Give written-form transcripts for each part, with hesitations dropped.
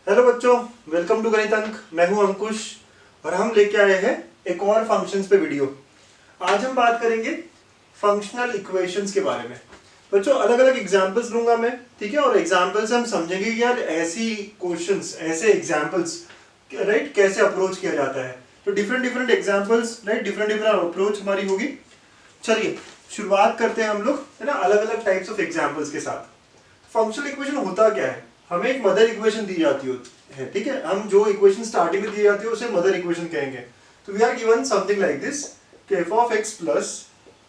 Hello बच्चों, welcome to गणित अंक। मैं हूं अंकुश और हम लेके आए हैं एक और फंक्शंस पे वीडियो। आज हम बात करेंगे फंक्शनल इक्वेशंस के बारे में। बच्चों अलग अलग एग्जांपल्स लूंगा मैं, ठीक है, और एग्जांपल्स हम समझेंगे कि यार ऐसी क्वेश्चंस, ऐसे एग्जांपल्स राइट कैसे अप्रोच किया जाता है। तो different different examples right, different different approach हमारी होगी। चलिए शुरुआत करते हैं हम लोग, है ना, अलग अलग टाइप्स ऑफ एग्जांपल्स के साथ। फंक्शनल इक्वेशन होता क्या है? हमें एक मदर इक्वेशन दी जाती है, ठीक है, हम जो इक्वेशन स्टार्टिंग में दी जाती है उसे मदर इक्वेशन कहेंगे। तो we are given something like this कि f of x plus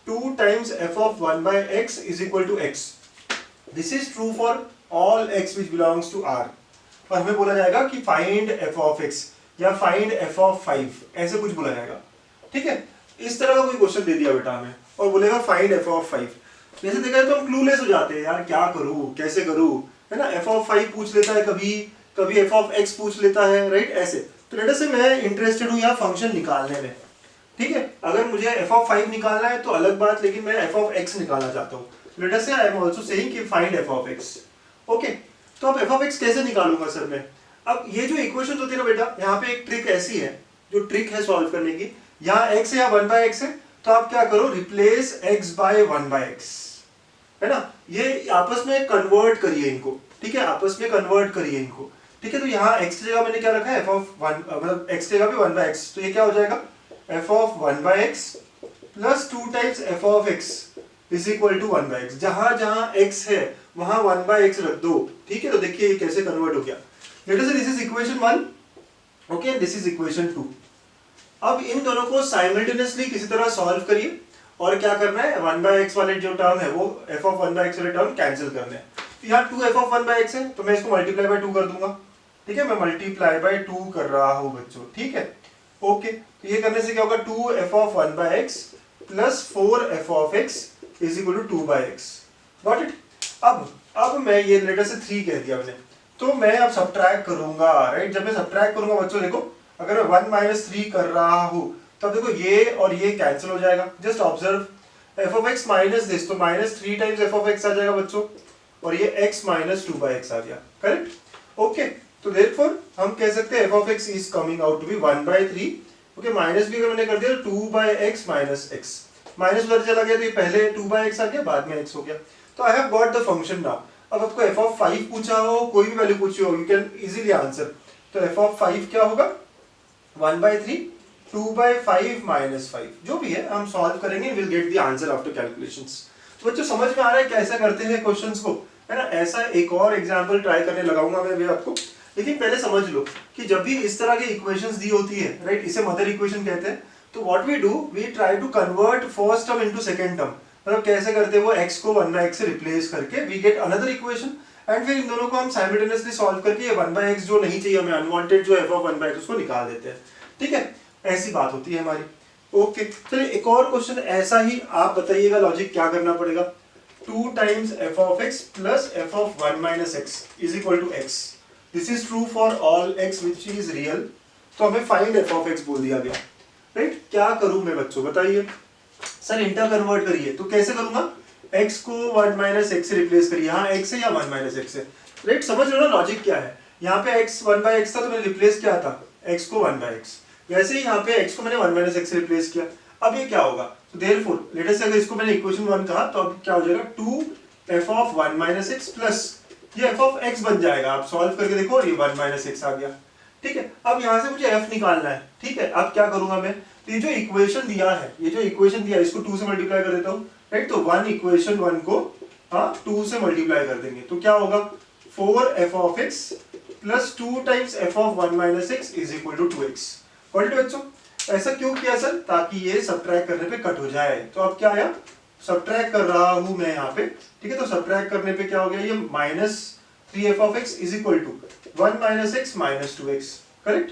2 times f of 1 by x is equal to x. This is true for all x which belongs to R. और हमें बोला जाएगा कि find f of x या find f of 5, ऐसे कुछ बोला जाएगा, ठीक है। इस तरह का कोई क्वेश्चन दे दिया बेटा हमें और बोलेगा find f of 5। जैसे देखा तो हम क्लूलेस हो जाते हैं, यार क्या करूं, कैसे करूं, है ना। f of 5 पूछ लेता है, कभी कभी f of x पूछ लेता है, राइट, ऐसे। तो लेट अस से मैं इंटरेस्टेड हूं यहाँ फंक्शन निकालने में, ठीक है। अगर मुझे f of 5 निकालना है तो अलग बात, लेकिन मैं f of x निकालना चाहता हूँ। लेट अस से आई एम आल्सो सेइंग कि find f of x। Okay, तो अब f of x कैसे निकालूंगा सर मैं? अब ये जो इक्वेशन होती है ना बेटा, यहाँ पे एक ट्रिक ऐसी है, जो ट्रिक है सॉल्व करने की। यहाँ x है या 1 by x है, तो आप क्या करो, replace x by 1 by x, है ना। ये आपस में कन्वर्ट करिए इनको, ठीक है, आपस में कन्वर्ट करिए इनको, ठीक है। तो यहाँ x की जगह मैंने क्या रखा है, f of 1, मतलब x की जगह पे 1 by x, तो ये क्या हो जाएगा, f of 1 by x plus 2 times f of x is equal to 1 by x। जहां जहां x है वहां 1 by x रख दो, ठीक है। तो देखिए ये कैसे कन्वर्ट हो गया। लेट अस से this is equation 1, okay, this is equation 2। अब इन दोनों को साइमल्टेनियसली किसी तरह सॉल्व करिए और क्या करना है, 1 by x वाले जो टर्म है वो f of 1 by x वाले टर्म कैंसिल करने हैं। तो यहाँ 2 f of 1 by x है, तो मैं इसको मल्टीप्लाई बाय 2 कर दूंगा, ठीक है। मैं मल्टीप्लाई बाय 2 कर रहा हूँ बच्चों, ठीक है, ओके। तो ये करने से क्या होगा, 2 f of 1 by x plus 4 f of x is equal to 2 by x। Got it. अब मैं ये लेटर से 3 कह दिया मैंने, तो मैं अब सब्ट्रैक्ट करूंगा, राइट। जब मैं सब्ट्रैक्ट करूंगा बच्चों, देखो अगर मैं 1 माइनस 3 कर रहा हूं तब देखो ये और ये कैंसिल हो जाएगा। Just observe f of x minus this, तो minus 3 times f of x आ जाएगा बच्चों, और ये x माइनस 2 by x आ गया, करेक्ट, ओके। तो देयरफॉर हम कह सकते हैं f of x is coming out to be 1 by 3, okay. Minus भी अगर मैंने कर दिया तो 2 by x minus x, minus उधर चला गया तो ये पहले 2 by x आ गया, बाद में x हो गया। तो I have got the function now. अब आपको f of 5 पूछा हो, कोई भी वैल्यू पूछी हो, यू कैन इजीली आंसर। तो f of 5 क्या होगा, 1 by 3, 2 by 5 minus 5, जो भी है हम सॉल्व करेंगे, will get the answer after calculations. तो बच्चों समझ में आ रहा है कैसे करते हैं क्वेश्चंस को, है ना। ऐसा एक और एग्जांपल ट्राई करने लगाऊंगा मैं भी आपको, लेकिन पहले समझ लो कि जब भी इस तरह की इक्वेशंस दी होती है, राइट, इसे मदर इक्वेशन कहते हैं। तो what we do, we try to convert first term into second term. मतलब कैसे करते हैं वो, x को 1 by x से रिप्लेस करके we get another equation, and फिर इन दोनों को हम साइमल्टेनियसली सॉल्व करके ये 1 by x जो नहीं चाहिए हमें, अनवांटेड जो f of 1 by x, उसको निकाल देते हैं, ठीक है। ऐसी बात होती है हमारी, ओके। चलिए एक और क्वेश्चन ऐसा ही, आप बताइएगा लॉजिक क्या करना पड़ेगा। 2 times f of x plus f of 1 minus x is equal to x। This is true for all x which is real. तो हमें फाइंड f of x बोल दिया गया, राइट। क्या करूं मैं बच्चों, बताइए सर। इंटर कन्वर्ट करिए, तो कैसे करूंगा, x को 1 minus x से रिप्लेस करिए। यहाँ x है या 1 minus x है, राइट। समझ लो ना लॉजिक क्या है। यहाँ पे x 1 by x था, तो मैंने रिप्लेस किया था x को 1 by x। वैसे ही यहाँ पे x को मैंने 1 minus x से रिप्लेस किया। अब ये क्या होगा, तो देयरफॉर लेट अस से अगर इसको मैंने इक्वेशन 1 कहा, तो अब क्या हो जाएगा, 2 f of 1 minus x plus ये f of x बन जाएगा। आप सॉल्व करके देखो, ये 1 minus x आ गया, ठीक है। अब यहाँ से मुझे f निकालना है, ठीक है। अब क्या करूंगा मैं, तो ये जो इक्वेशन दिया है, ये जो इक्वेशन दिया है, इसको 2 से मल्टीप्लाई कर देता हूँ, राइट। तो 1 इक्वेशन 1 को 2 से मल्टीप्लाई कर देंगे, तो क्या होगा, 4 f of x plus 2 times f of 1 minus x is equal to 2x। Got it बच्चों। ऐसा क्यों किया सर, ताकि ये सब्ट्रैक्ट करने पे कट हो जाए। तो अब क्या आया, सब्ट्रैक्ट कर रहा हूं मैं यहाँ पे, ठीक है। तो सब्ट्रैक्ट करने पे क्या हो गया, ये minus 3f of x is equal to 1 minus x minus 2x, correct.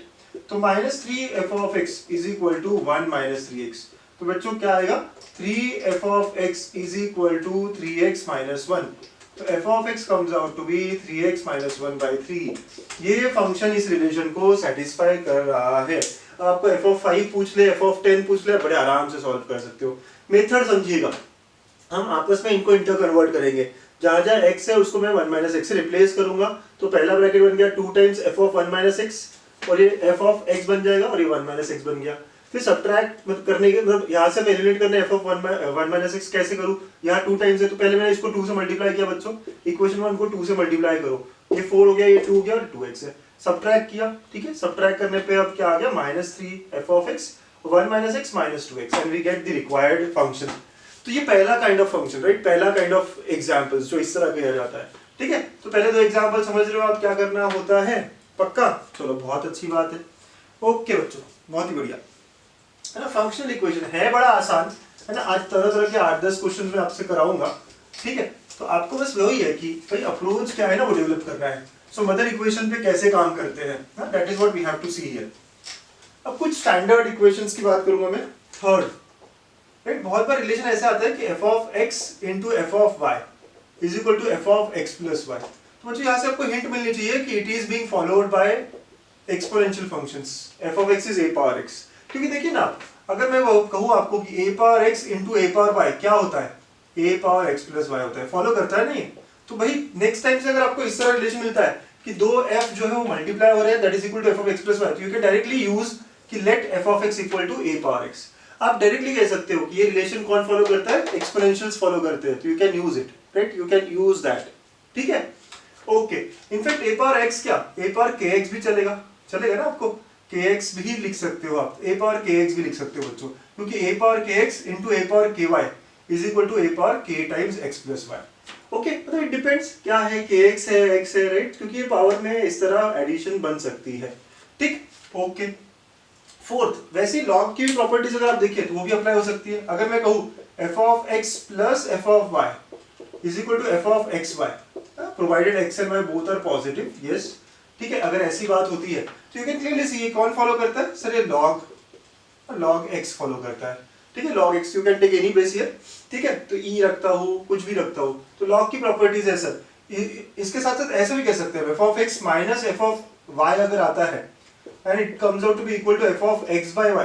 तो minus 3f of x is equal to 1 minus 3x। तो बच्चों क्या आएगा, 3f of x is equal to 3x minus 1। तो f of x comes out to be 3x minus 1 by 3। ये function इस relation को satisfy कर रहा है। आपको f of 5 पूछ ले, f of 10 पूछ ले, बड़े आराम से सॉल्व कर सकते हो। मेथड समझिएगा, हम आपस में इनको इंटर कन्वर्ट करेंगे। जहां जहां x है उसको मैं 1 minus x से रिप्लेस करूंगा, तो तो पहला ब्रैकेट बन गया 2 times F of 1 minus x, और ये एफ ऑफ एक्स बन जाएगा और ये 1 माइनस एक्स बन गया। फिर सब्ट्रैक्ट मतलब करने के मतलब यहाँ से एलिमिनेट करना एफ ऑफ 1 माइनस एक्स कैसे करूँ, यहाँ 2 टाइम्स है तो पहले मैंने इसको 2 से मल्टीप्लाई किया बच्चों, इक्वेशन 1 को 2 से मल्टीप्लाई करो, ये 4 हो गया, ये 2 हो गया और 2x है, सब्ट्रैक्ट किया, ठीक है। सब्ट्रैक्ट करने पे अब क्या आ गया -3 f of x 1 minus x minus 2x and we get the required function. तो ये पहला काइंड ऑफ फंक्शन, राइट, पहला काइंड ऑफ एग्जांपल्स जो इस तरह किया जाता है, ठीक है। तो पहले दो एग्जांपल समझ रहे हो आप क्या करना होता है, पक्का, चलो बहुत अच्छी बात है। ओके बच्चों, बहुत ही बढ़िया है ना। फंक्शनल इक्वेशन है बड़ा आसान है ना, आज तरह तरह के 8-10 क्वेश्चन मैं आपसे कराऊंगा, ठीक है। तो आपको बस वही है कि भाई अप्रोच क्या है ना वो डेवलप करना है। सो मदर इक्वेशन पे कैसे काम करते हैं, that is what we have to see here. अब कुछ स्टैंडर्ड इक्वेशंस की बात करूंगा मैं। थर्ड, राइट, बहुत बार रिलेशन ऐसा आता है कि F of x into F of y is equal to F of x plus y. तो मुझे यहाँ से आपको हिंट मिलनी चाहिए कि it is being followed by exponential functions, f of x is a power x. क्योंकि देखिए ना, अगर मैं वो कहूँ आपको कि a power x into a power y क्या होता है, a power x plus y होता है, फॉलो करता है नहीं। तो भाई नेक्स्ट टाइम से अगर आपको इस तरह रिलेशन मिलता है कि दो एफ जो है वो मल्टीप्लाई हो रहे हैं, that is equal to F of x plus y, तो यू कैन डायरेक्टली यूज कि let f of x equal to a power x. आप डायरेक्टली कह सकते हो कि ये रिलेशन कौन फॉलो करता है, एक्सपोनेंशियल्स फॉलो करते हैं, तो you can use it, right, you can use that, ठीक है। ओके, इनफैक्ट ए पावर एक्स क्या, ए पावर के एक्स भी चलेगा, चलेगा ना आपको, के एक्स भी लिख सकते हो आप, ए पावर के एक्स भी लिख सकते हो बच्चों, क्योंकि ए पावर के एक्स इंटू ए पावर के y is equal to a power के times x plus y. Okay, मतलब इट डिपेंड्स क्या है, के एक्स है, एक्स है, राइट, क्योंकि ये पावर में इस तरह एडिशन बन सकती है, ठीक। ओके, फोर्थ, वैसे लॉग की प्रॉपर्टीज अगर आप देखिए तो वो भी अप्लाई हो सकती है। अगर मैं कहूँ f of x plus F of y is equal to F of x y provided x and y both are positive, yes, ठीक है। अगर ऐसी बात होती है तो यू कैन क्लियरली सी ये कौन फॉलो करता है, सर ये लॉग एक्स फॉलो करता है, ठीक है। Log x you can take any base here, ठीक है, तो ई रखता हूँ, कुछ भी रखता हूँ, तो लॉग की प्रॉपर्टीज है सर। इसके साथ साथ ऐसे भी कह सकते हैं f of x minus f of y अगर आता है and it comes out to be equal to f of x by y,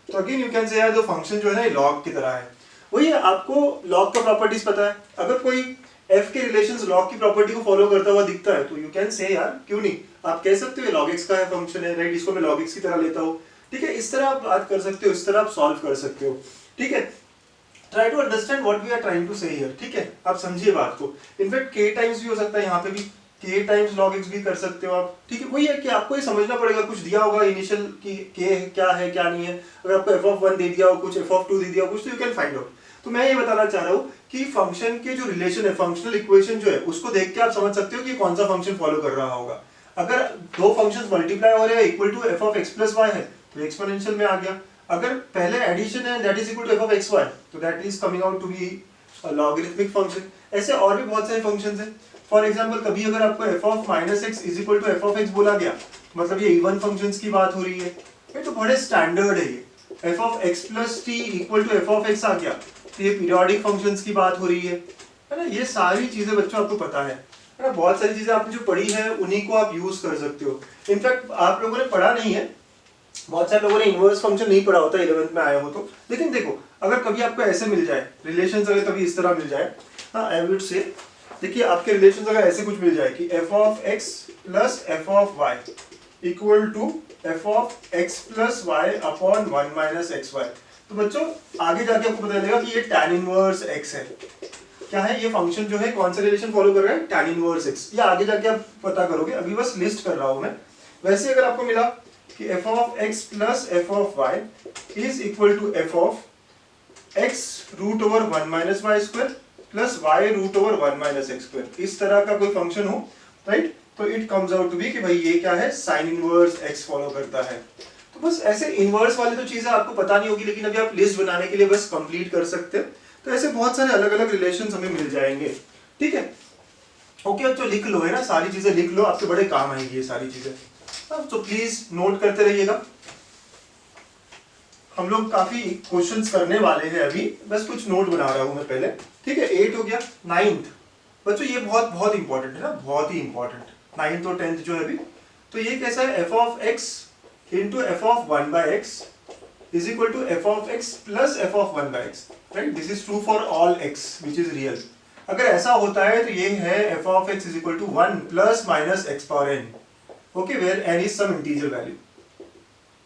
तो अगेन यू कैन से यार जो फंक्शन जो है ना ये लॉग की तरह है। वही है, आपको लॉग का प्रॉपर्टीज पता है, अगर कोई f के रिलेशंस लॉग की प्रॉपर्टी को फॉलो करता हुआ दिखता है तो यू कैन से यार क्यों नहीं, आप कह सकते हो log x का है फंक्शन है, राइट, इसको मैं log x की तरह लेता हूँ, ठीक है। इस तरह आप बात कर सकते हो, इस तरह आप सॉल्व कर सकते हो, ठीक है। Try to understand what we are trying to say here, ठीक है, आप समझिए बात को। इनफैक्ट k टाइम्स भी हो सकता है, यहाँ पे भी k टाइम्स log x भी कर सकते हो आप, ठीक है। वही है कि आपको ये समझना पड़ेगा, कुछ दिया होगा इनिशियल कि k क्या है क्या नहीं है, अगर आपको f ऑफ 1 दे दिया हो कुछ, f ऑफ 2 दे दिया हो कुछ, तो यू कैन फाइंड आउट। तो मैं ये बताना चाह रहा हूँ कि फंक्शन के जो रिलेशन है, फंक्शनल इक्वेशन जो है उसको देख के आप समझ सकते हो कि कौन सा फंक्शन फॉलो कर रहा होगा। अगर दो फंक्शंस मल्टीप्लाई हो रहे हैं equal to f of x plus y है तो एक्सपोनेंशियल में आ गया, अगर पहले एडिशन है that is equal to f of x y तो that is coming out to be a logarithmic function. ऐसे और भी बहुत सारे फंक्शंस हैं। फॉर एग्जांपल कभी अगर आपको f of minus x is equal to f of x बोला गया, मतलब ये इवन फंक्शंस की बात हो रही है, ये तो बड़े स्टैंडर्ड है। ये f of x plus t equal to f of x आ गया तो ये पीरियोडिक फंक्शंस की बात हो रही है ना। ये सारी चीजें बच्चों आपको पता है ना, बहुत सारी चीजें आपने जो पढ़ी है उन्हीं को आप यूज कर सकते हो। इनफैक्ट आप लोगों ने पढ़ा नहीं है, बहुत सारे लोगों ने इनवर्स फंक्शन नहीं पढ़ा होता 11th में आए हो तो, लेकिन देखो अगर कभी आपको ऐसे मिल जाए रिलेशंस, अगर कभी इस तरह मिल जाए, हाँ आई वुड से, देखिए आपके रिलेशंस अगर ऐसे कुछ मिल जाए कि f of x plus f of y equal to f of x plus y upon 1 minus xy, तो बच्चों आगे जाके आपको पता चलेगा कि ये tan इनवर्स x है। क्या है ये फंक्शन जो है, कौन सा रिलेशन फॉलो कर रहा है, tan इनवर्स x, ये आगे जाके आप पता करोगे, अभी बस लिस्ट कर रहा हूं मैं। वैसे अगर आपको मिला कि f of x plus f of y is equal to f of x root over 1 minus Y square plus y root over 1 minus X square, इस तरह का कोई फंक्शन हो, राइट, तो it comes out to be कि भाई ये क्या है, साइन इनवर्स x फॉलो करता है। तो बस ऐसे इनवर्स वाली तो चीजें आपको पता नहीं होगी, लेकिन अभी आप लिस्ट बनाने के लिए बस कंप्लीट कर सकते हैं। तो ऐसे बहुत सारे अलग अलग रिलेशंस हमें मिल जाएंगे, ठीक है। ओके, अब तो लिख लो, है ना, सारी चीजें लिख लो, आपके बड़े काम आएंगी ये सारी चीजें, तो प्लीज नोट करते रहिएगा। हम लोग काफी क्वेश्चंस करने वाले हैं अभी, बस कुछ नोट बना रहा हूं मैं पहले, ठीक है। 8 हो गया। 9th बच्चों ये बहुत बहुत इंपॉर्टेंट है ना, बहुत ही इंपॉर्टेंट, 9th और 10th जो है अभी, तो ये कैसा है, f of x into F of 1 by X is equal to f of x plus f of 1 by X, right, this is true for all x which is real, अगर ऐसा होता है तो ये है F of x is equal to 1 plus minus X power N, okay, where N is some integer value,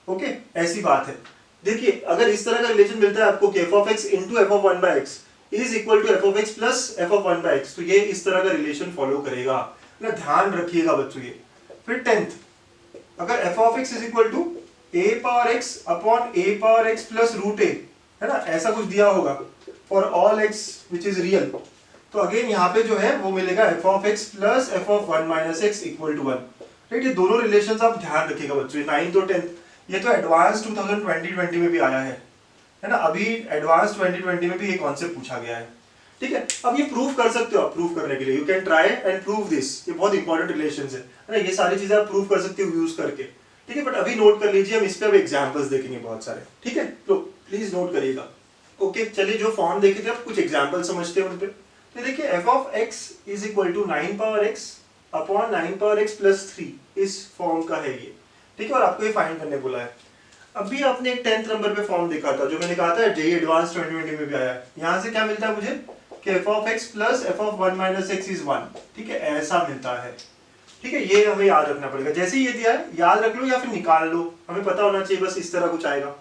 okay, ऐसी बात है। देखिए अगर इस तरह का रिलेशन मिलता है आपको कि F of x into F of 1 by X is equal to F of x plus F of 1 by X, तो ये इस तरह का रिलेशन फॉलो करेगा ना, ध्यान रखिएगा बच्चों ये। फिर 10th, अगर f of x is equal to a power x upon a power x plus root a, है ना, ऐसा कुछ दिया होगा for all x which is real, तो अगेन यहाँ पे जो है वो मिलेगा f of x plus F of 1 minus x equal to 1, right. ये दोनों रिलेशंस आप ध्यान रखिएगा बच्चों, 9th और 10th, ये तो एडवांस 2020 में भी आया है ना, अभी एडवांस 2020 में भी ये कॉन्सेप्ट पूछा गया है, ठीक है। अब ये प्रूव कर सकते हो आप, प्रूव करने के लिए you can try and prove this, ये बहुत इंपॉर्टेंट रिलेशंस है ना, ये सारी चीजें आप प्रूव कर सकते हो यूज करके, ठीक है। बट अभी नोट कर लीजिए, हम इस पे अब एग्जांपल्स देखेंगे बहुत सारे, ठीक है, तो प्लीज नोट करिएगा। ओके, चलिए जो फॉर्म देखे थे अब कुछ एग्जांपल समझते हैं उन पे। तो देखिए F of x is equal to 9 power x upon 9 power x plus 3, इस फॉर्म का है ये, ठीक है, और आपको ये फाइंड करने बोला है। अभी आपने एक 10th नंबर पे फॉर्म देखा था, जो मैंने कहा था जेईई एडवांस 2020 में भी आया है, यहाँ से क्या मिलता है मुझे कि F of x plus F of 1 minus x is 1, ठीक है, ऐसा मिलता है, ठीक है। ये हमें याद रखना पड़ेगा, जैसे ही ये दिया है याद रख लो या फिर निकाल लो, हमें पता होना चाहिए बस इस तरह कुछ आएगा,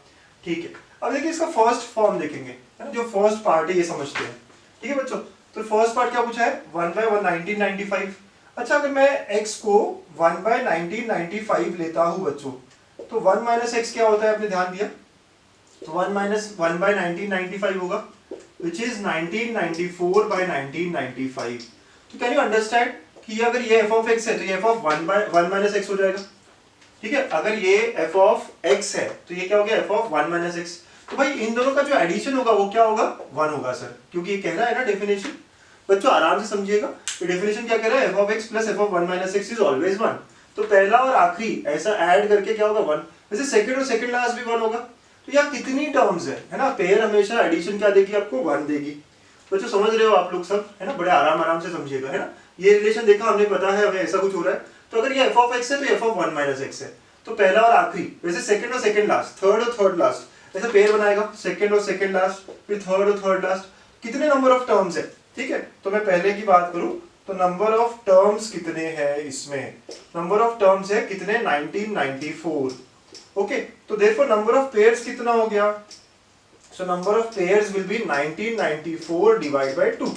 ठीक है। अब देखिए इसका फर्स्ट फॉर्म देखेंगे, है ना, जो फर्स्ट पार्ट है ये समझते हैं, ठीक है बच्चों। तो फर्स्ट पार्ट क्या पूछा है, 1 बाय 1995। अच्छा अगर मैं x को 1 बाय 1995 लेता हूं बच्चों, तो 1 माइनस एक्स क्या होता है, आपने ध्यान दिया, तो 1 माइनस 1 बाय 1995 होगा विच इज 1994 बाय 1995। तो कैन यू अंडरस्टैंड कि अगर ये एफ ऑफ एक्स है तो ये F of 1 by 1 minus X हो जाएगा, ठीक है। अगर ये एफ ऑफ एक्स है तो ये क्या हो गया, एफ ऑफ 1 माइनस एक्स। तो भाई इन दोनों का जो एडिशन होगा वो क्या होगा, 1 होगा सर, क्योंकि ये कह रहा है ना डेफिनेशन, बच्चों आराम से समझिएगा, ये डेफिनेशन क्या कह रहा है, F of x plus F of 1 minus x is always 1। तो पहला और आखिरी ऐसा ऐड करके क्या होगा, 1। वैसे सेकंड और सेकंड लास्ट भी 1 होगा, तो यहाँ कितनी टर्म्स है ना, पेयर हमेशा एडिशन क्या देगी आपको, 1 देगी। बच्चों समझ रहे हो आप लोग सब, है ना, बड़े आराम से समझिएगा, है ना। ये रिलेशन देखा हमने, पता है हमें ऐसा कुछ हो रहा है, तो अगर ये एफ ऑफ एक्स है तो एफ ऑफ 1 माइनस एक्स है, तो पहला और आखिरी, वैसे सेकंड और सेकंड लास्ट, थर्ड और थर्ड लास्ट, ऐसा पेयर बनाएगा, सेकंड और सेकंड लास्ट, फिर थर्ड और थर्ड लास्ट, कितने नंबर ऑफ टर्म्स है, ठीक है। तो मैं पहले की बात करूं तो नंबर ऑफ टर्म्स कितने हैं इसमें, नंबर ऑफ टर्म्स है कितने, 1994, ओके। तो देयरफॉर नंबर ऑफ पेयर्स कितना हो गया, so number of pairs will be 1994 divide by 2,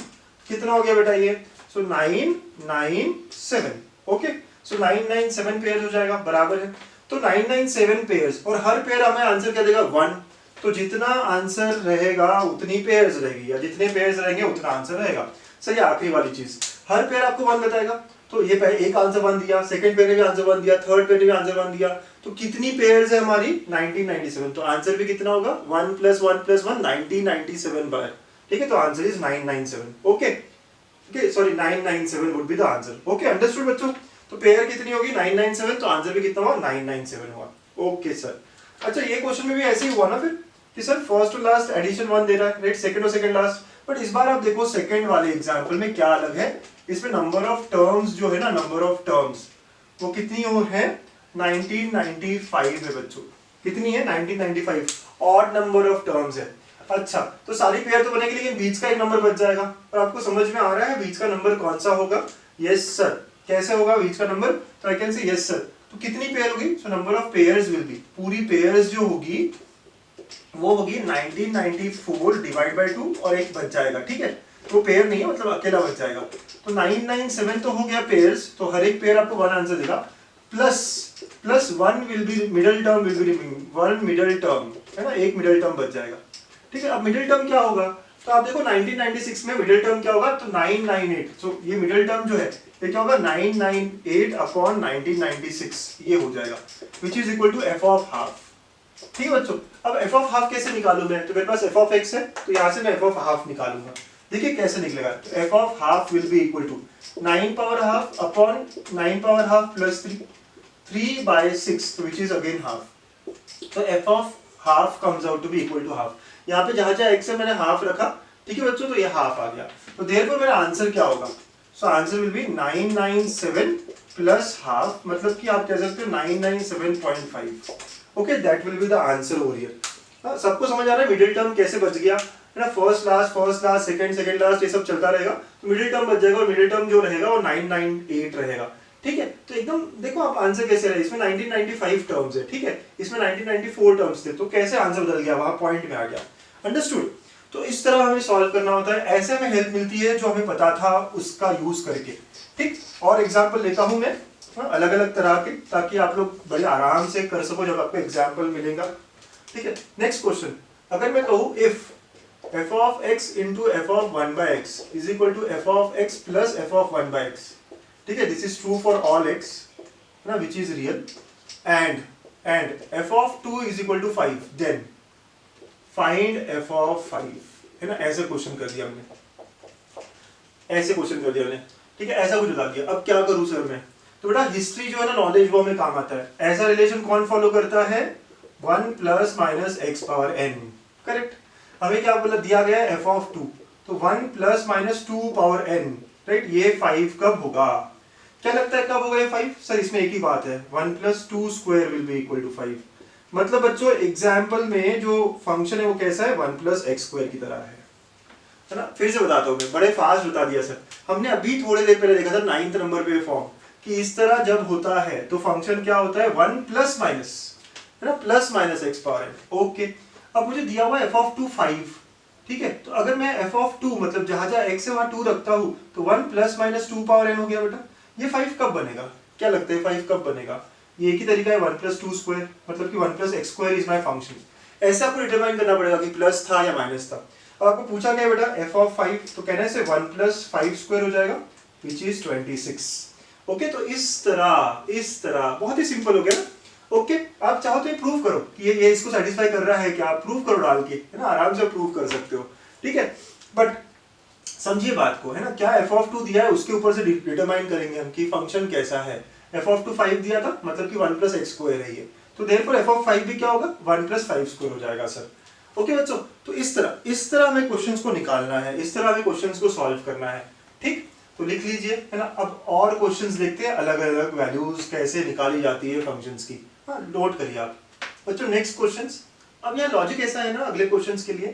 कितना हो गया बेटा ये, सो 997, ओके। सो 997 पेयर्स हो जाएगा, बराबर है। तो 997 पेयर्स, और हर पेयर हमें आंसर क्या देगा, 1। तो जितना आंसर रहेगा उतनी पेयर्स रहेगी, या जितने पेयर्स रहेंगे उतना आंसर रहेगा। सही, आखिरी वाली चीज, हर पेयर आपको 1 बताएगा, तो ये एक आंसर 1 दिया, सेकंड पेयर ने भी आंसर 1 दिया, थर्ड पेयर ने भी आंसर 1 दिया, तो कितनी पेयर्स है हमारी, 1997। तो आंसर भी कितना होगा, 1 + 1 + 1 1997 बार, ठीक है। तो answer is 997, okay, sorry 997 would be the answer, okay, understood बच्चों। तो पेयर कितनी होगी, 997, तो आंसर भी कितना हुआ, 997 हुआ, ओके सर। अच्छा ये क्वेश्चन में भी ऐसे ही हुआ ना फिर, कि सर फर्स्ट और लास्ट एडिशन 1 दे रहा है, राइट, सेकंड और सेकंड लास्ट, बट इस बार आप देखो सेकंड वाले एग्जांपल में क्या अलग है, इसमें नंबर ऑफ टर्म्स जो है ना, नंबर ऑफ टर्म्स वो कितनी और है, 1995 है बच्चों, कितनी है, 1995, ऑड नंबर ऑफ टर्म्स है। अच्छा तो सारी पेयर तो बनेगी, लेकिन बीच का एक नंबर बच जाएगा, और आपको समझ में आ रहा है बीच का नंबर कौन सा होगा, यस सर, कैसे होगा बीच का नंबर, तो आई कैन से यस सर। तो कितनी पेयर होगी, so number of pairs will be, पूरी पेयर्स जो होगी वो होगी 1994 डिवाइड बाय 2, और एक बच जाएगा, ठीक है, तो पेयर नहीं है मतलब अकेला बच जाएगा। तो 997 तो हो गया पेयर्स, तो हर एक पेयर आपको 1 आंसर देगा, plus 1 will be middle term, will be remaining 1 middle term, है ना, एक मिडिल टर्म बच जाएगा, ठीक है। अब मिडिल टर्म क्या होगा, तो आप देखो 1996 में मिडिल टर्म क्या होगा, तो 998, सो ये मिडिल टर्म जो है ये क्या होगा, 998 अपॉन 1996, ये हो जाएगा, which is equal to F of half, ठीक है बच्चों। अब एफ ऑफ हाफ कैसे निकालूं मैं, तो मेरे पास एफ ऑफ एक्स है, तो यहाँ से मैं एफ ऑफ हाफ निकालूंगा, देखिए कैसे निकलेगा, तो f of half will be equal to 9 power half upon 9 power half plus 3 by 6, which is again half, तो f of half comes out to be equal to half. यहाँ पे जहां x है मैंने हाफ रखा, ठीक है बच्चों, तो ये हाफ आ गया, तो देयरफॉर मेरा आंसर क्या होगा, so answer will be 997 plus half, मतलब कि आप कह सकते हो 997.5, okay, that will be the answer over here. सबको समझ आ रहा है मिडिल टर्म कैसे बच गया, है ना, फर्स्ट लास्ट सेकंड लास्ट ये सब चलता रहेगा, तो मिडिल टर्म बच जाएगा और मिडिल टर्म जो रहेगा वो 998 रहेगा। ठीक है, तो एकदम देखो आप आंसर कैसे रहे, इसमें 1995 टर्म्स है, ठीक है, इसमें 1994 टर्म्स थे, तो कैसे आंसर बदल गया, वहां पॉइंट में आ गया। अंडरस्टूड? तो इस तरह हमें सॉल्व करना होता है, ऐसे में हेल्प मिलती है जो हमें पता था उसका यूज करके। ठीक, और एग्जाम्पल लेता हूं मैं अलग अलग तरह के, ताकि आप लोग बड़े आराम से कर सको जब आपको एग्जाम्पल मिलेगा। ठीक है, नेक्स्ट क्वेश्चन, अगर मैं कहूं if f of x into f of 1 by x is equal to f of x plus f of 1 by x, ठीक है, this is true for all x ना विच is real, and f of 2 is equal to 5, then find f of 5, है ना, ऐसे question कर दिया हमने, ऐसे क्वेश्चन कर दिया हमने। ठीक है, ऐसा कुछ बता दिया, अब क्या करूं सर मैं, तो बेटा हिस्ट्री जो है ना, नॉलेज, वो हमें काम आता है। ऐसा रिलेशन कौन फॉलो करता है, 1 plus minus X power n, correct. हमें क्या बोला, दिया गया है f of 2, तो 1 plus minus 2 power n, right, ये 5 कब होगा, क्या लगता है कब होगा ये 5? सर इसमें एक ही बात है, 1 plus 2 square will be equal to 5। मतलब बच्चों एग्जाम्पल में जो फंक्शन है वो कैसा है, 1 प्लस एक्स स्क्वायर की तरह है ना। फिर से बताता हूँ मैं, बड़े फास्ट बता दिया सर, हमने अभी थोड़ी देर पहले देखा था 9th नंबर पे फॉर्म, कि इस तरह जब होता है तो फंक्शन क्या होता है, 1 प्लस माइनस, है ना, plus minus X power n। Okay, अब मुझे दिया हुआ f of 2 5, ठीक है, तो अगर मैं f of 2 मतलब जहां जहां x है वहां 2 रखता हूं, तो 1 प्लस माइनस 2 पावर n हो गया बेटा। ये 5 कब बनेगा, क्या लगता है 5 कब बनेगा? ये एक ही तरीका है, 1 प्लस 2 स्क्वायर, मतलब कि 1 plus x square is my function. ऐसे आपको डिटरमाइन करना पड़ेगा कि प्लस था या माइनस था। अब आपको पूछा गया बेटा f of 5, तो कहने से 1 प्लस 5 स्क्वायर हो जाएगा विच इज 26। ओके, तो इस तरह बहुत ही सिंपल हो गया ना। ओके, आप चाहो तो ये प्रूव करो कि ये इसको सेटिस्फाई कर रहा है, क्या आप प्रूव करो डाल के, है ना, आराम से प्रूव कर सकते हो। ठीक है, बट समझिए बात को, है ना, क्या f of 2 दिया है उसके ऊपर से डिटरमाइन करेंगे हम कि फंक्शन कैसा है। f of 2 5 दिया था, मतलब कि 1 प्लस एक्स स्क्वायर है ये, तो देयरफॉर f of 5 भी क्या होगा, 1 प्लस 5 स्क्वायर हो जाएगा सर। ओके बच्चों, तो इस तरह हमें क्वेश्चंस को निकालना है, इस तरह हमें क्वेश्चंस को सॉल्व करना है। ठीक, तो लिख लीजिए, है ना। अब और क्वेश्चंस देखते हैं, अलग अलग वैल्यूज कैसे निकाली जाती है फंक्शंस की। हाँ, नोट करिए आप बच्चों। नेक्स्ट क्वेश्चंस, अब यहाँ लॉजिक ऐसा है ना अगले क्वेश्चंस के लिए,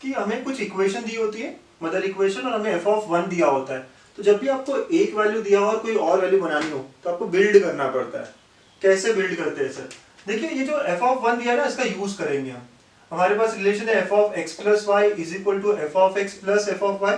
कि हमें कुछ इक्वेशन दी होती है, मदर इक्वेशन, और हमें f of 1 दिया होता है। तो जब भी आपको एक वैल्यू दिया हो और कोई और वैल्यू बनानी हो, तो आपको बिल्ड करना पड़ता है। कैसे बिल्ड करते हैं सर? देखिए, ये जो f of 1 दिया है ना, इसका यूज करेंगे हम। हमारे पास रिलेशन है f of x plus y is equal to f of x plus f of y।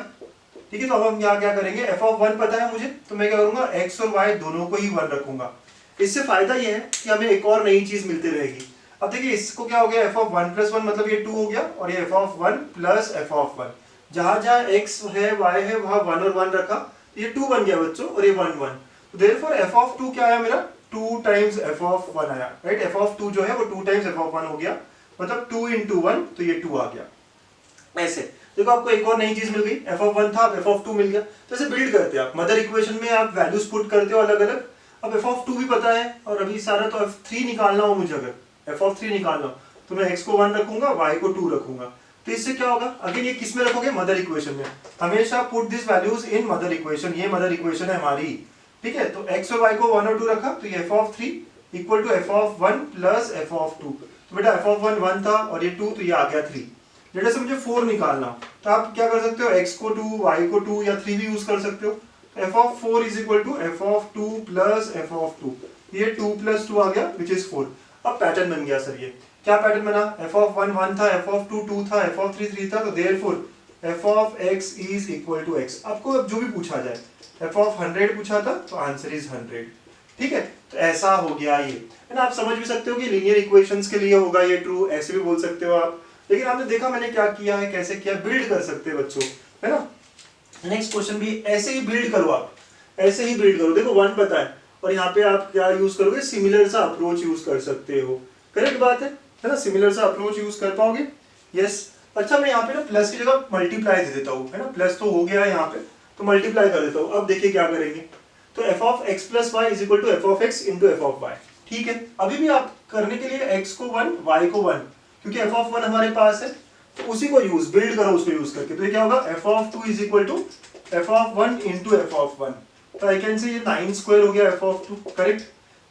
ठीक है, तो अब हम यहाँ क्या करेंगे, f of 1 पता है मुझे, तो मैं क्या करूंगा, x और y दोनों को ही 1 रखूंगा। इससे फायदा ये है कि हमें एक और नई चीज मिलती रहेगी। अब देखिए, इसको क्या हो गया, f of 1 plus 1 मतलब ये 2 हो गया, और ये f of 1 plus f of 1, जहां जहां x है y है वहां 1 और 1 रखा, ये 2 बन गया बच्चों, और ये 1 1। तो देयरफॉर f of 2 क्या आया मेरा, 2 टाइम्स f of 1 आया, राइट। f of 2 जो है वो 2 टाइम्स f of 1 हो गया, मतलब 2 into 1, तो ये 2 आ गया। ऐसे देखो, आपको एक और नई चीज मिल गई, f of 1 था, अब f of 2 मिल गया। तो ऐसे बिल्ड करते हैं आप, मदर इक्वेशन में आप वैल्यूज पुट करते हो अलग अलग। अब f of 2 भी पता है, और अभी सारा तो f3 निकालना हो मुझे, अगर f of 3 निकालना हो तो मैं x को 1 रखूंगा, y को 2 रखूंगा। तो इससे क्या होगा, अगेन ये किस में रखोगे, मदर इक्वेशन में। हमेशा put this values in mother equation, ये मदर इक्वेशन है हमारी। ठीक है, तो x और y को 1 और 2 रखा, तो ये f of 3 equal to f of 1 plus f of 2। तो बेटा f of 1 1 था, और ये 2, तो ये आ गया 3। जैसे मुझे 4 निकालना हो, तो आप क्या कर सकते हो, x को 2, y को 2 या 3 भी यूज कर सकते हो। तो f of 4 is equal to f of 2 plus f of 2, ये 2 प्लस 2 आ गया विच इज 4। अब पैटर्न बन गया सर, ये क्या पैटर्न बना, f of 1 1 था, f of 2 2 था, f of 3 3 था, तो therefore f of x is equal to x। आपको जो भी पूछा जाए, f of 100 पूछा था, तो आंसर इज 100। ठीक है, तो ऐसा हो गया ये, है ना। आप समझ भी सकते हो कि लीनियर इक्वेशंस के लिए होगा ये ट्रू, ऐसे भी बोल सकते हो आप। लेकिन आपने देखा मैंने क्या किया है, कैसे किया, बिल्ड कर सकते हैं बच्चों, है ना। नेक्स्ट क्वेश्चन भी ऐसे ही बिल्ड करो आप, ऐसे ही बिल्ड करो। देखो 1 पता है, और यहाँ पे आप क्या यूज करोगे, सिमिलर सा अप्रोच यूज कर सकते हो। करेक्ट बात है ना, सिमिलर सा अप्रोच यूज कर पाओगे। यस, अच्छा मैं यहाँ पे ना प्लस की जगह मल्टीप्लाई दे देता हूँ, है ना। प्लस तो हो गया है यहाँ पे, तो मल्टीप्लाई कर देता हूँ। अब देखिए क्या करेंगे, तो f of x plus y is equal to f of x into f of y। ठीक है, अभी भी आप करने के लिए x को 1, y को 1, क्योंकि f of 1 हमारे पास है, तो उसी को यूज, बिल्ड करो उसको यूज करके। तो ये क्या होगा, f of 2 is equal to f of 1 into f of 1। तो आई कैन से ये 9 स्क्वायर हो गया f of 2, करेक्ट।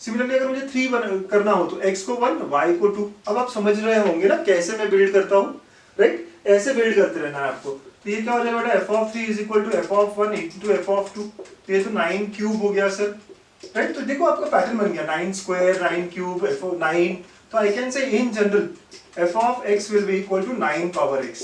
सिमिलरली अगर मुझे 3 करना हो, तो x को 1, y को 2। अब आप समझ रहे होंगे ना कैसे मैं बिल्ड करता हूँ। राइट, ऐसे बिल्ड करते रहना है आपको। तो ये क्या हो जाएगा बेटा, f(3) is equal to f(1) into f(2). तो ये तो 9 क्यूब हो गया सर, राइट। तो देखो आपका पैटर्न बन गया 9 स्क्वायर 9 क्यूब f9। तो I can say in general f(x) will be equal to 9 power x,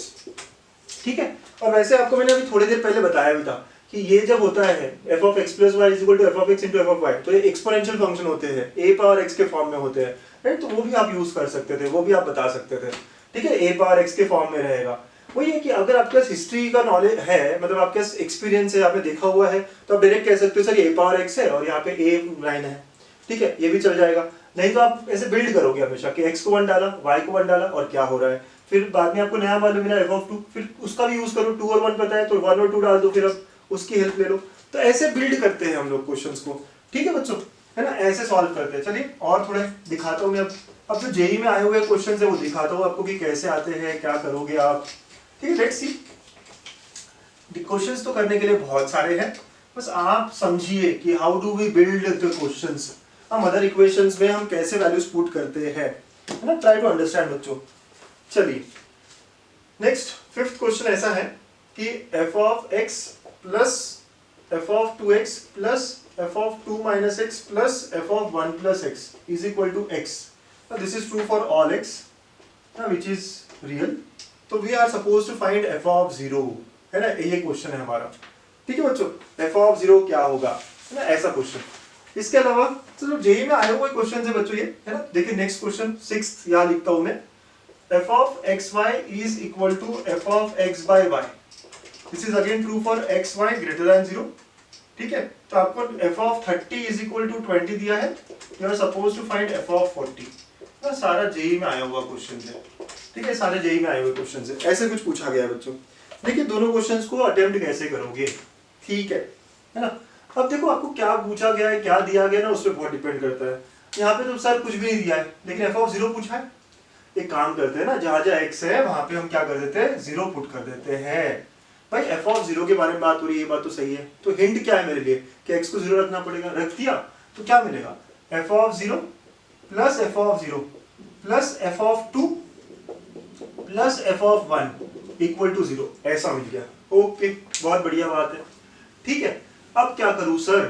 ठीक है। और वैसे आपको मैंने अभी थोड़ी देर पहले बताया भी था कि ये जब होता है f(x + y) is equal to f(x) into f(y), तो ये एक्सपोनेंशियल फंक्शन होते हैं, a पावर x के फॉर्म में होते हैं, राइट। तो वो भी आप यूज कर सकते थे, वो भी आप बता सकते थे, ठीक है, a पावर x के फॉर्म में रहेगा। वही है कि अगर आपके पास हिस्ट्री का नॉलेज है, मतलब आपके पास एक्सपीरियंस है, आपने देखा हुआ है, तो आप डायरेक्ट कह सकते हो सर ये a पावर x है और यहाँ पे a लाइन है, ठीक है, ये भी चल जाएगा। नहीं तो आप ऐसे बिल्ड करोगे हमेशा कि x को 1 डाला, y को 1 डाला और क्या हो रहा है, फिर बाद में आपको नया मालूम मिला f(2), फिर उसका भी यूज करो, 2 और 1 पता है तो 1 और 2 डाल दो, फिर अब उसकी हेल्प ले लो। तो ऐसे बिल्ड करते हैं हम लोग क्वेश्चंस को, ठीक है बच्चों, है ना, ऐसे सॉल्व करते हैं। चलिए और थोड़े दिखाता हूँ मैं अब जो जेईई में आए हुए क्वेश्चन है वो दिखाता हूँ आपको कि कैसे आते हैं, क्या करोगे आप, ठीक है। लेट्स सी, क्वेश्चंस तो करने के लिए बहुत सारे हैं, बस आप समझिए कि how do we build the questions, हम अदर इक्वेशंस में हम कैसे वैल्यूज पुट करते हैं, है ना, ट्राई टू अंडरस्टैंड बच्चों। चलिए नेक्स्ट 5th क्वेश्चन ऐसा है कि f(x) plus f(2x) plus f(2 - x) plus f(1 + x) is equal to x। This is true for all x which is real. तो we are suppose to find f(0), है ना, ये question है हमारा, ठीक है बच्चों। f(0) क्या होगा, है ना, ऐसा क्वेश्चन। इसके अलावा चलो जेईई में आए हुए क्वेश्चन है बच्चों ये, है ना। देखिए नेक्स्ट क्वेश्चन 6th यहाँ लिखता हूं मैं, f(xy) is equal to f(x/y). This is again true for xy greater than 0, ठीक है। तो आपको f(30) इज इक्वल टू 20 दिया है, you are suppose to find f(40). ना सारा जेईई में आया हुआ क्वेश्चन है, ठीक है, सारे जेईई में आए हुए क्वेश्चन है, ऐसे कुछ पूछा गया है बच्चों। देखिए दोनों क्वेश्चंस को अटेम्प्ट कैसे करोगे, ठीक है ना। अब देखो आपको क्या पूछा गया है, क्या दिया गया ना, उस पर बहुत डिपेंड करता है। यहाँ पे तो सर कुछ भी नहीं दिया है, लेकिन f(0) पूछा है। एक काम करते हैं ना, जहां जहां x है वहां पे हम क्या कर देते हैं, 0 पुट कर देते हैं। भाई f(0) के बारे में बात हो रही है, ये बात तो सही है, तो हिंट क्या है मेरे लिए कि x को 0 रखना पड़ेगा, रख दिया तो क्या मिलेगा, f(0) plus f(0) plus f(2) plus f(1) equal to 0, ऐसा मिल गया। ओके, बहुत बढ़िया बात है, ठीक है। अब क्या करूं सर,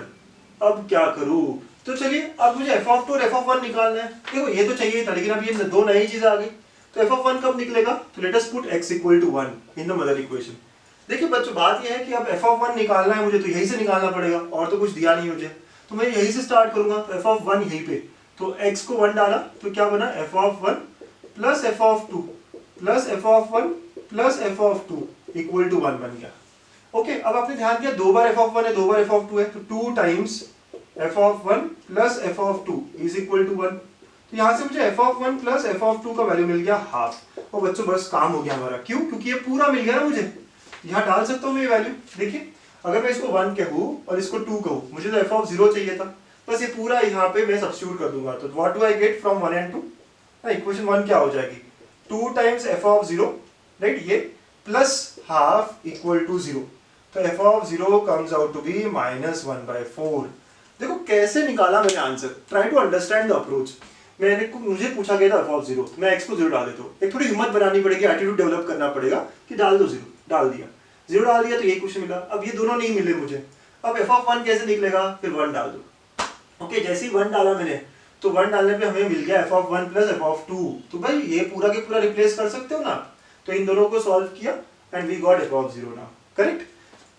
अब क्या करूं, तो चलिए अब मुझे f(2) और f(1) निकालना है। देखो ये तो चाहिए था, लेकिन अब ये दो नई चीज आ गई, तो f(1) कब निकलेगा, तो let us put x equal to 1 in the mother equation. देखिए बच्चों बात ये है कि अब f(1) निकालना है मुझे, तो यहीं से निकालना पड़ेगा, और तो कुछ दिया नहीं मुझे, तो मैं यहीं से स्टार्ट करूंगा। तो f(1) यहीं पे, तो x को 1 डाला तो क्या बना, f(1) plus f(2) plus f(1) plus f(2) equal to 1 बन गया। ओके, अब आपने ध्यान दिया 2 बार f(1) है, 2 बार f(2) है, तो 2 times f(1) plus f(2) is equal to 1। तो यहाँ से मुझे f(1) प्लस f(2) का वैल्यू मिल गया हाफ। और बच्चों बस काम हो गया हमारा, क्यों, क्योंकि ये पूरा मिल गया ना मुझे, यहाँ डाल सकता हूँ मैं ये वैल्यू। देखिए अगर मैं इसको 1 कहूँ और इसको 2 कहूँ, मुझे तो f(0) चाहिए था, बस ये पूरा यहाँ पे मैं सब्स्टिट्यूट कर दूंगा। तो what do I get from 1 and 2, equation 1 क्या हो जाएगी, 2 टाइम्स f(0), राइट, ये प्लस हाफ इक्वल टू 0। तो f(0) comes out to B -1/4। देखो कैसे निकाला मैंने answer, try to understand the approach. मुझे पूछा गया था f(0), मैं x को 0 डाल देता हूँ, एक थोड़ी हिम्मत बनानी पड़ेगी, एटीट्यूड डेवलप करना पड़ेगा कि डाल दो 0, डाल दिया 0 डाल दिया तो ये क्वेश्चन मिला। अब ये दोनों नहीं मिले मुझे, अब f(1) कैसे निकलेगा, फिर 1 डाल दो। ओके, जैसे ही 1 डाला मैंने, तो 1 डालने पे हमें मिल गया f(1) प्लस f(2). तो भाई ये पूरा के पूरा रिप्लेस कर सकते हो ना, तो इन दोनों को सॉल्व किया and we got f(0) now, correct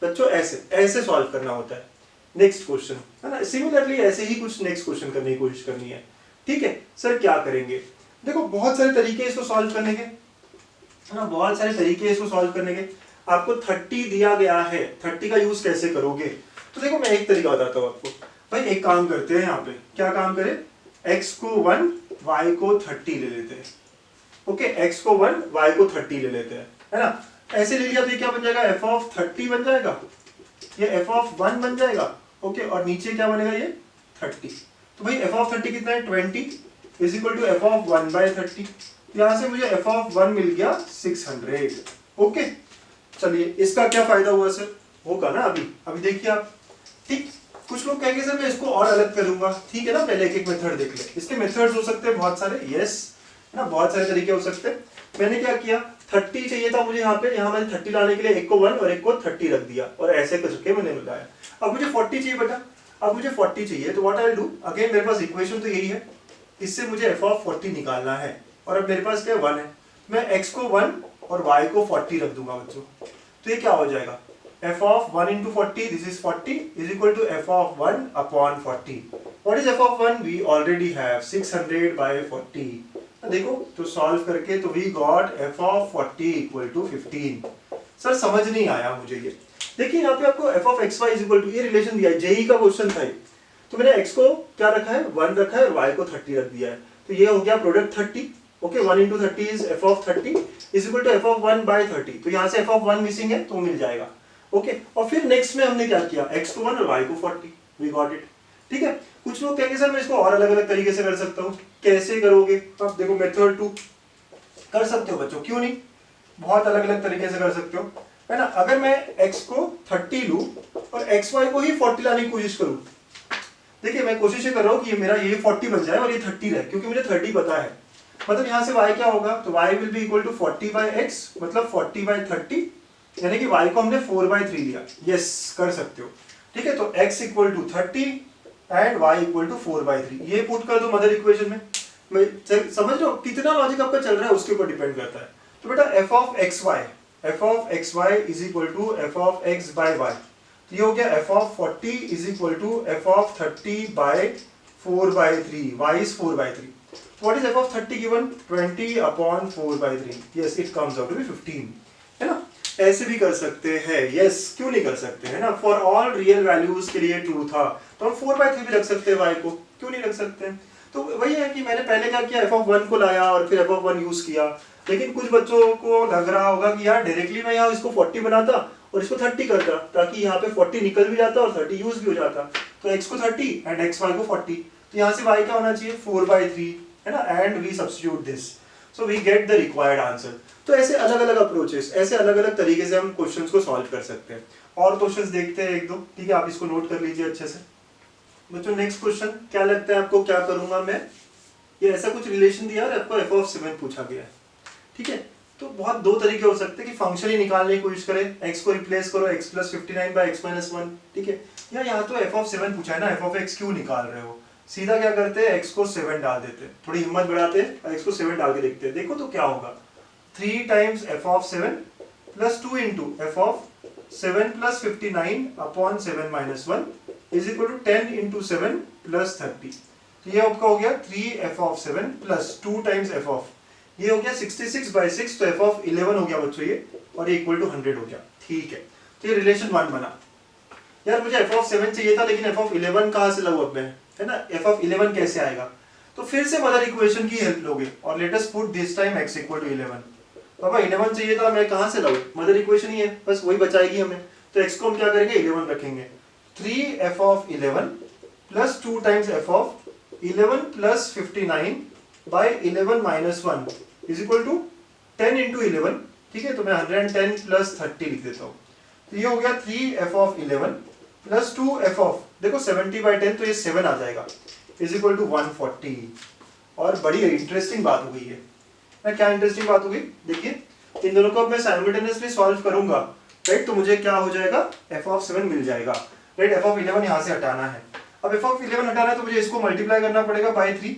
बच्चों। ऐसे ऐसे सॉल्व करना होता है। नेक्स्ट क्वेश्चन, है ना, सिमिलरली ऐसे ही कुछ नेक्स्ट क्वेश्चन करने की कोशिश करनी है, ठीक है। सर क्या करेंगे, देखो बहुत सारे तरीके इसको सॉल्व करने के, है ना, बहुत सारे तरीके इसको सॉल्व करने के। आपको 30 दिया गया है, 30 का यूज कैसे करोगे, तो देखो मैं एक तरीका बताता हूँ आपको। भाई एक काम करते हैं, यहाँ पे क्या काम करें, x को 1 y को 30 ले लेते हैं। ओके, x को 1 y को 30 ले लेते हैं, है ना। ऐसे ले लिया तो ये क्या बन जाएगा, f(30) बन जाएगा, ये f(1) बन जाएगा। ओके, और नीचे क्या बनेगा, ये 30। तो भाई f(30) कितना है, 20 इज इक्वल टू f(1/30). यहाँ से मुझे f(1) मिल गया 600। ओके, चलिए इसका क्या फायदा हुआ सर, होगा ना अभी देखिए आप, ठीक। कुछ लोग कहेंगे सर मैं इसको और अलग करूंगा, ठीक है ना, पहले एक एक मेथड देख ले। इसके मेथड्स हो सकते हैं बहुत सारे, यस, ना, बहुत सारे तरीके हो सकते हैं। मैंने क्या किया, 30 चाहिए था मुझे यहाँ पे, यहाँ मैंने 30 लाने के लिए एक को 1 और एक को 30 रख दिया और ऐसे करके मैंने मिलाया। अब मुझे 40 चाहिए बेटा, अब मुझे 40 चाहिए तो what I will do, again मेरे पास इक्वेशन तो यही है, इससे मुझे f ऑफ 40 निकालना है और अब मेरे पास क्या 1 है, मैं x को 1 और y को 40 रख दूंगा बच्चों। तो ये क्या हो जाएगा, f of 1 into 40, this is 40 is equal to f of 1 upon 40. What is f of 1? We already have 600 by 40. देखो तो सॉल्व करके तो we got f of 40 equal to 15. Sir समझ नहीं आया मुझे ये। देखिए यहाँ पे आपको f of xy is equal to ये रिलेशन दिया है, जेई का क्वेश्चन था ये। तो मैंने x को क्या रखा है 1 रखा है और y को 30 रख दिया है, तो ये हो गया product 30। Okay 1 into 30 is f of 30 is equal to f of 1 by 30। तो यहाँ से f of 1 मिसिंग है तो मिल जाएगा। ओके और फिर नेक्स्ट में हमने क्या किया, x को 1 और y को 40, वी गॉट इट। ठीक है, कुछ लोग कहेंगे सर मैं इसको और अलग अलग तरीके से कर सकता हूँ, कैसे करोगे आप, देखो मेथड 2 कर सकते हो बच्चों, क्यों नहीं, बहुत अलग अलग तरीके से कर सकते हो, है ना। अगर मैं x को 30 लूं और xy को ही 40 लाने की कोशिश करूं, देखिए मैं कोशिश ये कर रहा हूँ कि मेरा ये 40 बन जाए और ये 30 रहे, क्योंकि मुझे 30 पता है, मतलब यहाँ से y क्या होगा, तो y will be equal to 40 by x, मतलब 40 बाई 30, यानी कि y को हमने 4 बाई 3 लिया। यस कर सकते हो, ठीक है। तो x equal to 30 and y equal to 4 by 3, ये पुट कर दो मदर इक्वेशन में। मैं समझ रहे हो कितना लॉजिक आपका चल रहा है, उसके ऊपर डिपेंड करता है। तो बेटा f of xy is equal to f of x by y, तो ये हो गया f of 40 is equal to f of 30 by 4 by 3, y is 4 by 3। What is f of 30 given? 20 upon 4 by 3. Yes, it comes out to be 15. है ना, ऐसे भी कर सकते हैं। yes, क्यों नहीं कर सकते, है ना। For all real values के लिए true था, तो हम 4 by 3 भी रख सकते हैं y को, क्यों नहीं रख सकते हैं। तो वही है कि मैंने पहले क्या किया, f of 1 को लाया और फिर f of 1 यूज किया। लेकिन कुछ बच्चों को लग रहा होगा कि यार डायरेक्टली मैं यहाँ इसको 40 बनाता और इसको 30 करता, ताकि यहाँ पे 40 निकल भी जाता और 30 यूज भी हो जाता। तो x को 30 एंड xy को 40, तो यहाँ से y क्या होना चाहिए 4 by 3, है ना, and we substitute this, so we get the required answer. तो ऐसे अलग अलग अप्रोचेस, ऐसे अलग अलग तरीके से हम क्वेश्चंस को सॉल्व कर सकते हैं। और क्वेश्चंस देखते हैं एक दो, ठीक है, आप इसको नोट कर लीजिए अच्छे से बच्चों। नेक्स्ट क्वेश्चन क्या लगता है आपको, क्या करूंगा मैं, ये ऐसा कुछ रिलेशन दिया और आपको f of 7 पूछा गया है, ठीक है। तो बहुत दो तरीके हो सकते हैं कि फंक्शन ही निकालने की कोशिश करें, x को रिप्लेस करो x plus 59 by x minus 1, ठीक है। या यहाँ तो f of 7 पूछा है ना, f of x क्यों निकाल रहे हो, सीधा क्या करते हैं x को 7 डाल देते हैं, थोड़ी हिम्मत बढ़ाते हैं और x को 7 डाल के देखते हैं, देखो तो क्या होगा। 3 times f of 7 plus 2 into f of 7 plus 59 upon 7 minus 1 is equal to 10 into 7 plus 30। तो ये आपका हो गया 3f of 7 plus 2 times f of, ये हो गया 66 बाई 6, तो f of 11 हो गया बच्चों ये, और ये इक्वल टू 100 हो गया, ठीक है। तो ये रिलेशन 1 बना। यार मुझे f of 7 चाहिए था लेकिन f of 11 कहाँ से लाऊं अब मैं, है ना, f of 11 कैसे आएगा, तो फिर से मदर इक्वेशन की हेल्प लोगे और let us put this time x equal to 11। पापा 11 चाहिए था, मैं कहाँ से लाऊं, मदर इक्वेशन ही है, बस वही बचाएगी हमें। तो x को हम क्या करेंगे 11 रखेंगे, 3f of 11 plus 2 times f of 11 plus 59 by 11 minus 1 is equal to 10 into 11, ठीक है। तो मैं 110 प्लस 30 लिख देता हूँ, तो ये हो गया 3f of 11 plus 2f of, देखो 70 बाई 10, तो ये 7 आ जाएगा, इज इक्वल टू 140। और बड़ी इंटरेस्टिंग बात हो गई है ना, क्या इंटरेस्टिंग बात हो गई, देखिए इन दोनों को अब मैं साइमल्टेनियसली सॉल्व करूंगा, राइट। तो मुझे क्या हो जाएगा, f of 7 मिल जाएगा, राइट। f of 11 यहाँ से हटाना है, अब f of 11 हटाना है तो मुझे इसको मल्टीप्लाई करना पड़ेगा बाई 3,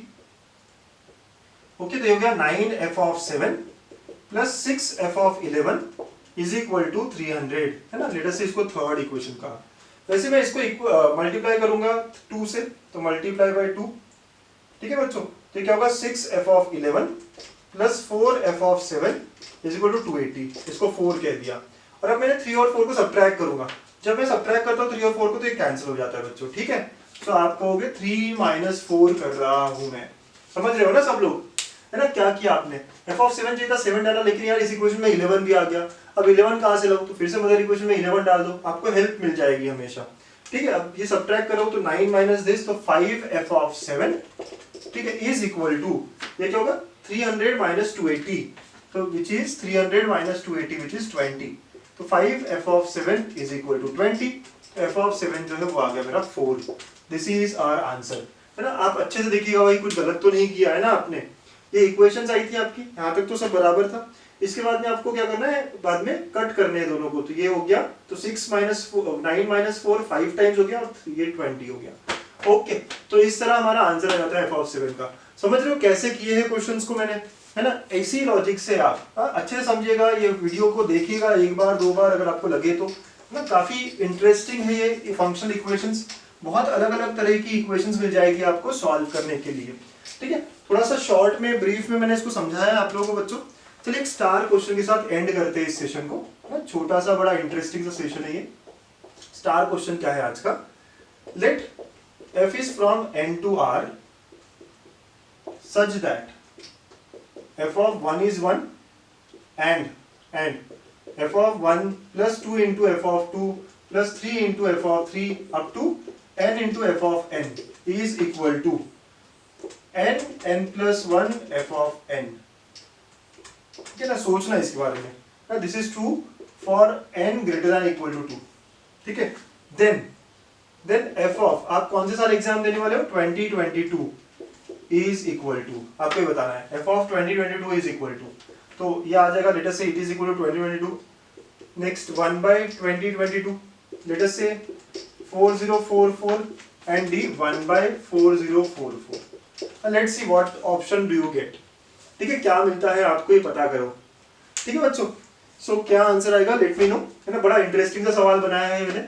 ओके। तो ये हो गया 9f of 7 plus 6f of 11 is equal to 300, है ना। लेट अस से इसको थर्ड इक्वेशन का, वैसे मैं इसको मल्टीप्लाई करूंगा 2 से, तो मल्टीप्लाई बाई 2, ठीक है बच्चों। तो क्या होगा 6f of 11 plus 4f of 7 is equal to 280, इसको 4 कह दिया। और अब मैंने 3 और 4 को सब्ट्रैक्ट करूंगा, जब मैं सब्ट्रैक्ट करता हूँ 3 और 4 को तो ये कैंसिल हो जाता है बच्चों, ठीक है। तो आप कहोगे 3 माइनस 4 कर रहा हूं मैं, समझ रहे हो ना सब लोग, है ना। क्या किया आपने, f of 7 चाहिए था 7 डाला, लेकिन यार इस इक्वेशन में 11 भी आ गया, अब 11 कहाँ से लाऊं, तो फिर से मदर इक्वेशन में 11 डाल दो, आपको हेल्प मिल जाएगी हमेशा, ठीक है। अब ये सब्ट्रैक्ट करो तो 9 माइनस दिस, तो 5f of 7, ठीक है, इज इक्वल टू, ये क्या होगा 300 माइनस 280, तो which is 300 minus 280 which is 20, तो 5f of 7 is equal to 20, f of 7 जो है वो आ गया मेरा 4, दिस इज आवर आंसर, है ना। आप अच्छे से देखिएगा भाई, कुछ गलत तो नहीं किया है ना आपने। ये इक्वेशंस आई थी आपकी, यहाँ तक तो सब बराबर था। इसके बाद में आपको क्या करना है, बाद में कट करने हैं दोनों को, तो ये हो गया, तो 6 माइनस 9 माइनस 4 5 टाइम्स हो गया और ये 20 हो गया। ओके, तो इस तरह हमारा आंसर आ जाता है f ऑफ 7 का। समझ रहे हो कैसे किए हैं क्वेश्चंस को मैंने, है ना। इसी लॉजिक से आप अच्छे से समझिएगा, ये वीडियो को देखिएगा एक बार दो बार अगर आपको लगे तो, ना काफी इंटरेस्टिंग है ये फंक्शनल इक्वेशंस। बहुत अलग अलग तरह की इक्वेशंस मिल जाएगी आपको सॉल्व करने के लिए, ठीक है। थोड़ा सा शॉर्ट में ब्रीफ में मैंने इसको समझाया आप लोगों को बच्चों। चलिए एक स्टार क्वेश्चन के साथ एंड करते हैं इस सेशन को, छोटा सा बड़ा इंटरेस्टिंग सा सेशन है ये। स्टार क्वेश्चन क्या है आज का, late f is from n to r such that f of 1 is 1 and f of 1 plus 2 into f of 2 plus 3 into f of 3 up to n into f of n is equal to n plus 1 f of n। ठीक है ना, सोचना इसके बारे में। This is true for n greater than equal to 2, ठीक है। Then f of, आप कौन से साल एग्जाम देने वाले हो, 2022 इज इक्वल टू, आपको ये बताना है f ऑफ 2022 इज इक्वल टू, तो ये आ जाएगा let us say it is equal to 2022। Next 1 by 2022, let us say 4044 and d 1 by 4044। Let's see what option do you get, ठीक है, क्या मिलता है आपको ये पता करो, ठीक है बच्चों। सो क्या आंसर आएगा लेट मी नो, है ना। बड़ा इंटरेस्टिंग सा सवाल बनाया है मैंने,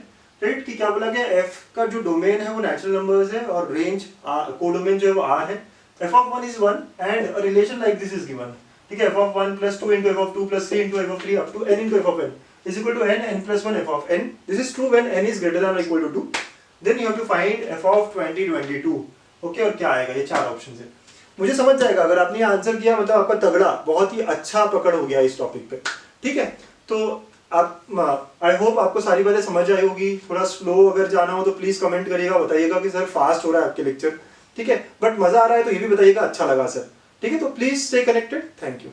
राइट, कि क्या बोला गया, f का जो डोमेन है वो नेचुरल नंबर्स है और रेंज कोडोमेन जो है वो r है। f of 1 is 1 and a relation like this is given, ठीक है। f of 1 plus 2 into f of 2 plus 3 into f of 3 up to n into f of n is equal to n plus 1 f of n। This is true when n is greater than or equal to 2। Then you have to find f of 2022। Okay, और क्या आएगा, ये चार option है। मुझे समझ जाएगा अगर आपने ये आंसर किया, मतलब आपका तगड़ा बहुत ही अच्छा पकड़ हो गया इस टॉपिक पे, ठीक है। तो आप, आई होप आपको सारी बातें समझ आई होगी। थोड़ा स्लो अगर जाना हो तो प्लीज कमेंट करिएगा, बताइएगा कि सर फास्ट हो रहा है आपके लेक्चर, ठीक है। बट मजा आ रहा है तो ये भी बताइएगा अच्छा लगा सर, ठीक है। तो please stay connected, thank you.